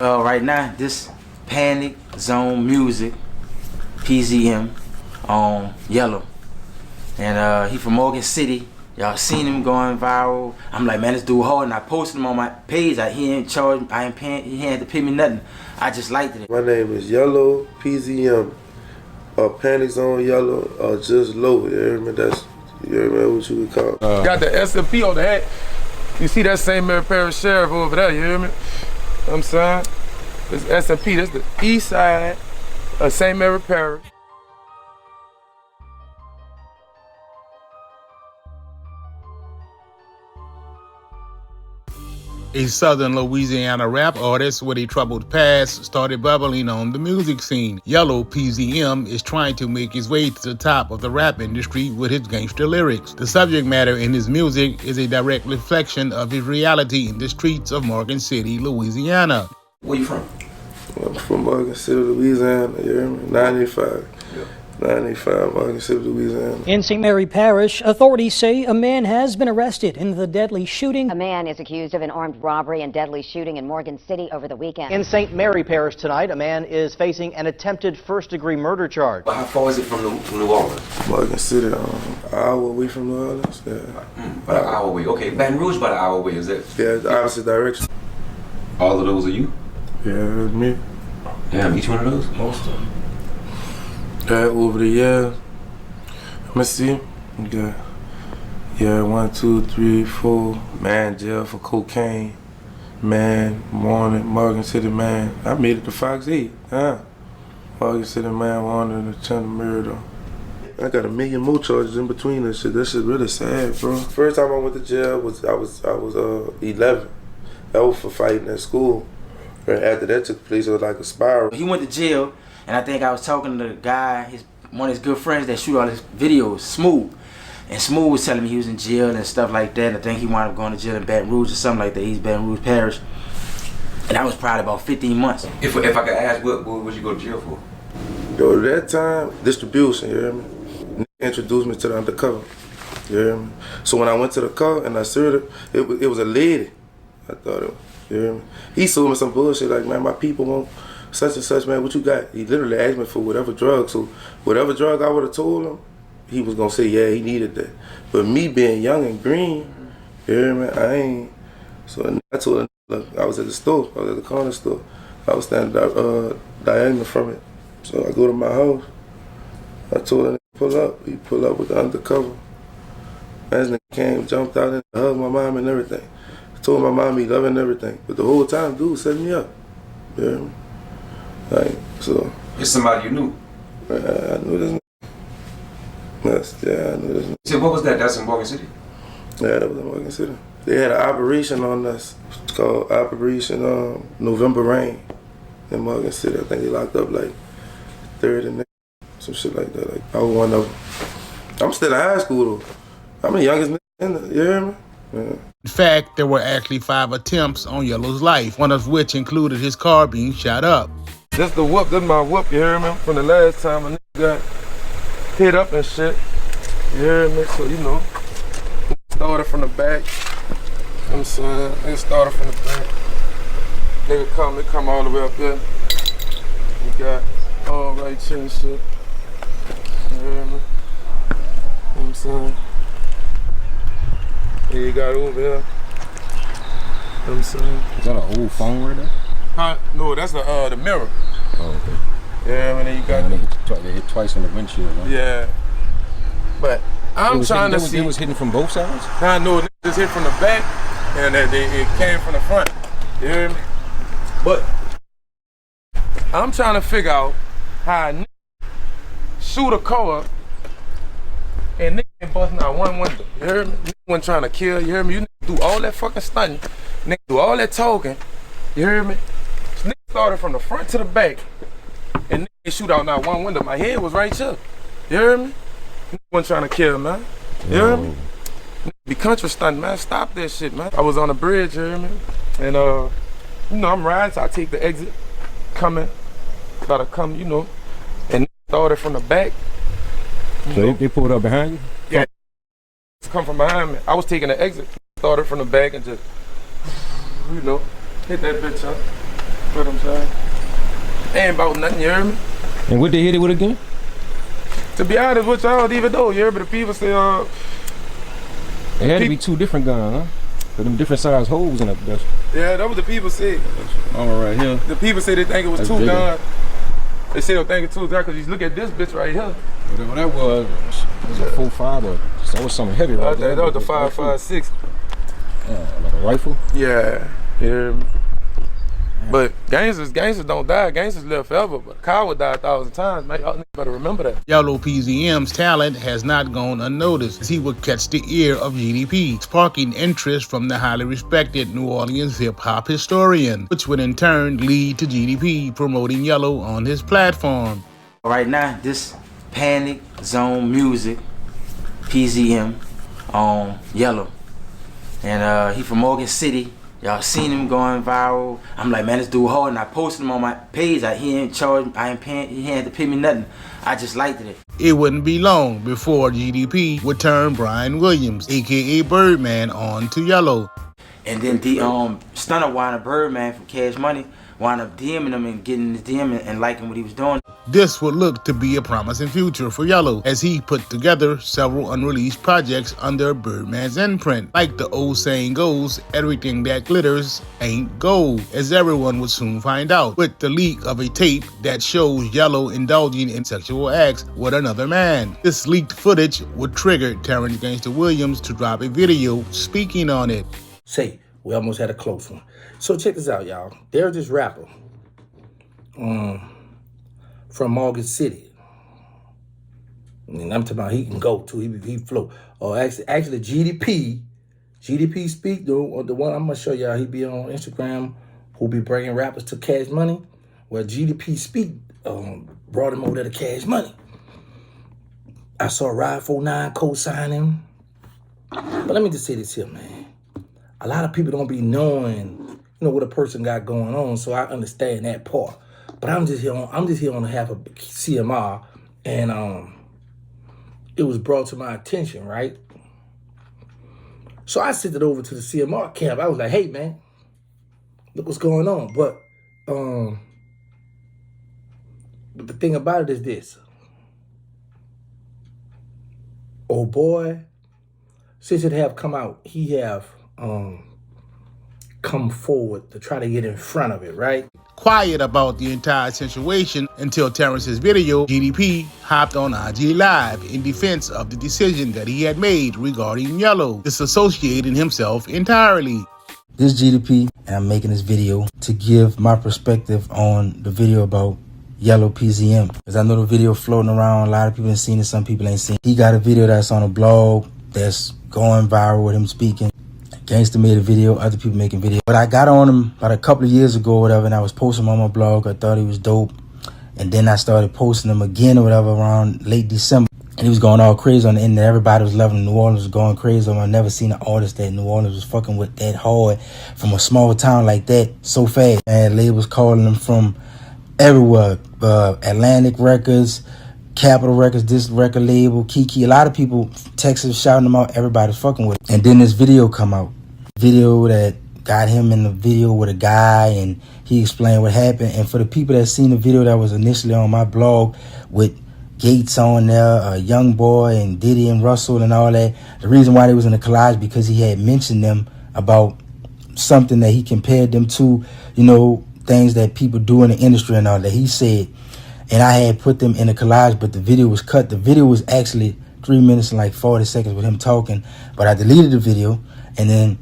Right now, this Panic Zone Music, PZM, on Yellow. And he from Morgan City. Y'all seen him going viral. I'm like, man, this dude hard, and I posted him on my page. He ain't charged, I ain't paying, he had to pay me nothing. I just liked it. My name is Yellow Pzm, Panic Zone Yellow, just low. You hear me? That's, you hear me? What you would call. Got the SMP on the hat. You see that St. Mary Parish Sheriff over there, you hear me? You know what I'm saying? This SMP, this the east side of St. Mary Parish. A southern Louisiana rap artist with a troubled past started bubbling on the music scene. Yellow PZM is trying to make his way to the top of the rap industry with his gangster lyrics. The subject matter in his music is a direct reflection of his reality in the streets of Morgan City, Louisiana. Where you from? I'm from Morgan City, Louisiana. You hear me? 95. 95, Morgan City, Louisiana. In St. Mary Parish, authorities say a man has been arrested in the deadly shooting. A man is accused of an armed robbery and deadly shooting in Morgan City over the weekend. In St. Mary Parish tonight, a man is facing an attempted first-degree murder charge. Well, how far is it from New Orleans? Morgan City, an hour away from New Orleans. Yeah. About an hour away. Okay, Baton Rouge about an hour away, is it? Yeah, the opposite direction. All of those are you? Yeah, that's me. Damn, each one of those? Most of them. Over the years, let me see. Yeah, 1, 2, 3, 4. Man, jail for cocaine. Man, Morgan City, man. I made it to Fox 8. Morgan City, man, wanted to attempt murder. I got 1 million more charges in between that shit. That shit really sad, bro. First time I went to jail was I was 11. That was for fighting at school. And after that took place, it was like a spiral. He went to jail, and I think I was talking to the guy, one of his good friends that shoot all his videos, Smooth. And Smooth was telling me he was in jail and stuff like that. And I think he wound up going to jail in Baton Rouge or something like that. He's Baton Rouge Parish. And that was probably about 15 months. If I could ask, what would you go to jail for? Yo, that time, distribution, you hear me? Nick introduced me to the undercover, you hear me? So when I went to the car and I served it, it was a lady. I thought it was, you hear me? He sold me some bullshit like, man, my people want such and such, man, what you got? He literally asked me for whatever drug. So whatever drug I would have told him, he was gonna say, yeah, he needed that. But me being young and green, you hear me? I ain't. So I told him, look, I was at the store, I was at the corner store. I was standing diagonal from it. So I go to my house. I told him to pull up. He pulled up with the undercover. This nigga came, jumped out and hugged my mom and everything. I told my mom he loving everything. But the whole time, dude set me up. You hear me? Like, so. It's somebody you knew? I knew this nigga. Yes, yeah, I knew this nigga. So what was that? That's in Morgan City? Yeah, that was in Morgan City. They had an operation on us. It's called Operation November Rain in Morgan City. I think they locked up like 30 niggas, some shit like that. Like, I was one of them. I'm still in high school though. I'm the youngest nigga in there, you hear me? Yeah. In fact, there were actually 5 attempts on Yellow's life, one of which included his car being shot up. This the whoop, this my whoop, you hear me? From the last time a nigga got hit up and shit. You hear me? So, you know, started from the back. You know what I'm saying? Nigga started from the back. Nigga come all the way up here. We got all right here and shit. You hear me? You know what I'm saying? And you got over here. You know what I'm saying? Is that an old phone right there? Huh? No, that's the mirror. Oh, okay. Yeah, and then you got they hit twice on the windshield, right? Yeah. But I'm trying to see. It was hitting from both sides? I know it just hit from the back and it came from the front. You hear me? But I'm trying to figure out how a shoot a car up and nigga ain't busting out one window. You hear me? Nigga wasn't trying to kill, you hear me? You do all that fucking stunting, nigga do all that talking, you hear me? Nigga started from the front to the back and nigga shoot out not one window. My head was right here. You hear me? Nigga wasn't trying to kill, man. You hear me? Nigga be country stunting, man. Stop that shit, man. I was on the bridge, you hear me? And you know, I'm riding, so I take the exit, coming, gotta come, you know, and started from the back. So they pulled up behind you? Yeah, come from behind me. I was taking the exit, started from the back and just, you know, hit that bitch up. what I'm saying? Ain't about nothing, you hear me? And what they hit it with again? To be honest with you, I don't even know, you hear me? The people say, It had to be two different guns, huh? With them different size holes in it. Yeah, that was the people say. All right here. The people say they think it was That's two bigger. guns. They say they'll think it's two guns because you look at this bitch right here. Whatever that was a 4.5 or so that was something heavy right there. That was the 5.56. Like a rifle? Yeah, you hear me? But gangsters don't die. Gangsters live forever. But Kyle would die 1,000 times. Man, y'all better remember that. Yellow PZM's talent has not gone unnoticed, as he would catch the ear of GDP, sparking interest from the highly respected New Orleans hip-hop historian, which would in turn lead to GDP promoting Yellow on his platform. Right now, this Panic Zone Music, PZM, on Yellow. And he from Morgan City. Y'all seen him going viral. I'm like, man, this dude hard, and I posted him on my page. He ain't charged, I ain't paying, he ain't had to pay me nothing. I just liked it. It wouldn't be long before GDP would turn Brian Williams, aka Birdman, on to Yellow. And then the stunner wound up Birdman from Cash Money, wound up DMing him and getting his DM and liking what he was doing. This would look to be a promising future for Yellow, as he put together several unreleased projects under Birdman's imprint. Like the old saying goes, everything that glitters ain't gold, as everyone would soon find out, with the leak of a tape that shows Yellow indulging in sexual acts with another man. This leaked footage would trigger Terrence Gangsta Williams to drop a video speaking on it. Say, we almost had a close one. So check this out, y'all. There's this rapper from Morgan City. And I'm talking about he can go too. He flow. Oh, actually, GDP speak though. The one I'm gonna show y'all. He be on Instagram. Who be bringing rappers to Cash Money. Well, GDP speak brought him over there to Cash Money. I saw Ride 49 co-sign him. But let me just say this here, man. A lot of people don't be knowing, what a person got going on. So I understand that part. But I'm just here on behalf of CMR, and it was brought to my attention, right? So I sent it over to the CMR camp. I was like, hey man, look what's going on. But the thing about it is this. Oh boy, since it have come out, he have come forward to try to get in front of it, right? Quiet about the entire situation until Terrence's video, GDP hopped on IG Live in defense of the decision that he had made regarding Yellow, disassociating himself entirely. This GDP, and I'm making this video to give my perspective on the video about Yellow PZM. Because I know the video floating around, a lot of people have seen it, some people ain't seen it. He got a video that's on a blog that's going viral with him speaking. Gangsta made a video, other people making videos. But I got on him about a couple of years ago or whatever, and I was posting him on my blog. I thought he was dope. And then I started posting him again or whatever around late December. And he was going all crazy on the internet. Everybody was loving him. New Orleans was going crazy. I've never seen an artist that New Orleans was fucking with that hard from a small town like that so fast. And labels calling him from everywhere. Atlantic Records, Capitol Records, this record label, Kiki. A lot of people, Texas, shouting him out. Everybody's fucking with him. And then this video come out. Video that got him in the video with a guy, and he explained what happened. And for the people that seen the video that was initially on my blog with Gates on there, Young Boy and Diddy and Russell and all that, the reason why they was in the collage because he had mentioned them about something that he compared them to, things that people do in the industry and all that. He said, and I had put them in the collage, but the video was cut. The video was actually 3 minutes and like 40 seconds with him talking, but I deleted the video, and then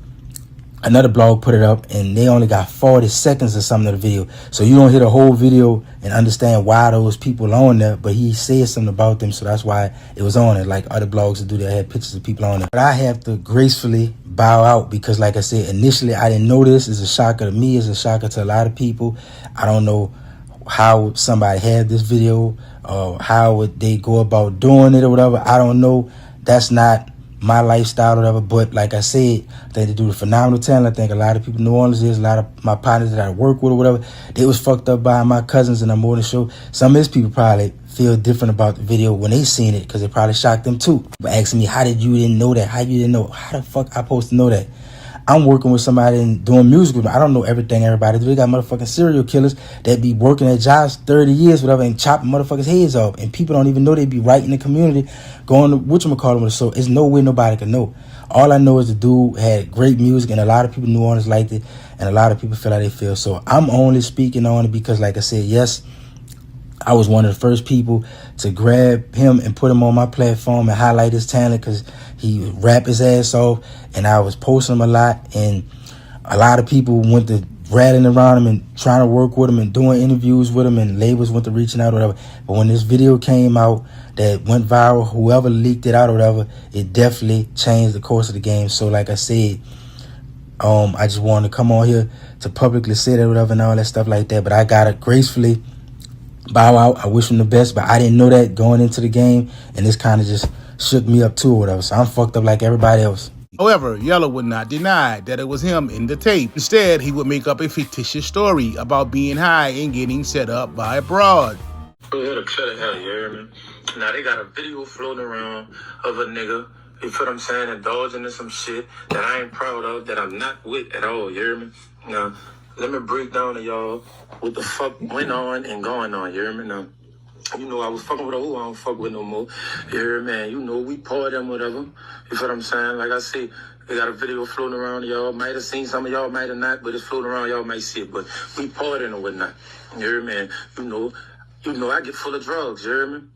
another blog put it up, and they only got 40 seconds or something of the video. So you don't hear the whole video and understand why those people on there, but he said something about them, so that's why it was on it. Like other blogs that do that had pictures of people on there. But I have to gracefully bow out because, like I said, initially I didn't know this. It's a shocker to me. It's a shocker to a lot of people. I don't know how somebody had this video or how would they go about doing it or whatever. I don't know. That's not my lifestyle or whatever, but like I said, I think they do a phenomenal talent. I think a lot of people in New Orleans is, a lot of my partners that I work with or whatever, they was fucked up by my cousins and I'm on the show. Some of these people probably feel different about the video when they seen it because it probably shocked them too. But asking me, how did you didn't know that? How you didn't know? How the fuck I supposed to know that? I'm working with somebody and doing music with them. I don't know everything everybody do. They got motherfucking serial killers that be working at jobs 30 years, whatever, and chopping motherfuckers' heads off. And people don't even know they be right in the community going to whatchamacallit. So it's no way nobody can know. All I know is the dude had great music, and a lot of people New Orleans liked it, and a lot of people feel how they feel. So I'm only speaking on it because, like I said, yes, I was one of the first people to grab him and put him on my platform and highlight his talent because he rap his ass off, and I was posting him a lot, and a lot of people went to rattling around him and trying to work with him and doing interviews with him, and labels went to reaching out or whatever. But when this video came out that went viral, whoever leaked it out or whatever, it definitely changed the course of the game. So like I said, I just wanted to come on here to publicly say that whatever and all that stuff like that. But I gotta gracefully bow out. I wish him the best, but I didn't know that going into the game, and this kind of just shook me up too or whatever. So I'm fucked up like everybody else. However, Yellow would not deny that it was him in the tape. Instead, he would make up a fictitious story about being high and getting set up by a broad. TrelitzaHit, you hear me? Now they got a video floating around of a nigga, you feel what I'm saying, indulging in some shit that I ain't proud of, that I'm not with at all, you hear me? Now, let me break down to y'all what the fuck went on and going on, you hear me? Now, you know I was fucking with a who I don't fuck with no more. You hear me, man? You know we poured them, whatever. You feel what I'm saying? Like I say, they got a video floating around, y'all might have seen, some of y'all might have not, but it's floating around, y'all might see it, but we poured in and whatnot. You hear me, man? You know I get full of drugs, you hear me?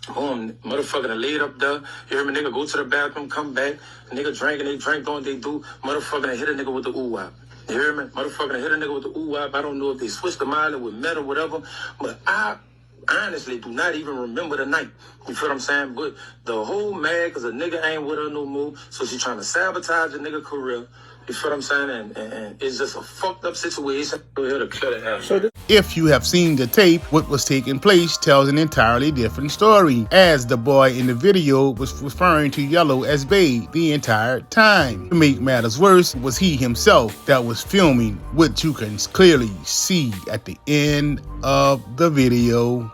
Motherfucker laid up there. You hear me, nigga go to the bathroom, come back. Nigga drinking, they drink, don't they do? Motherfucker hit a nigga with the ooh-wop. You hear me? Motherfucker hit a nigga with the ooh-wop. I don't know if they switched the mileage with metal or whatever, but I honestly do not even remember the night. You feel what I'm saying? But the whole mad because a nigga ain't with her no more, so she trying to sabotage the nigga career. You feel what I'm saying? And it's just a fucked up situation. If you have seen the tape, what was taking place tells an entirely different story, as the boy in the video was referring to Yellow as Babe the entire time. To make matters worse, was he himself that was filming, which you can clearly see at the end of the video.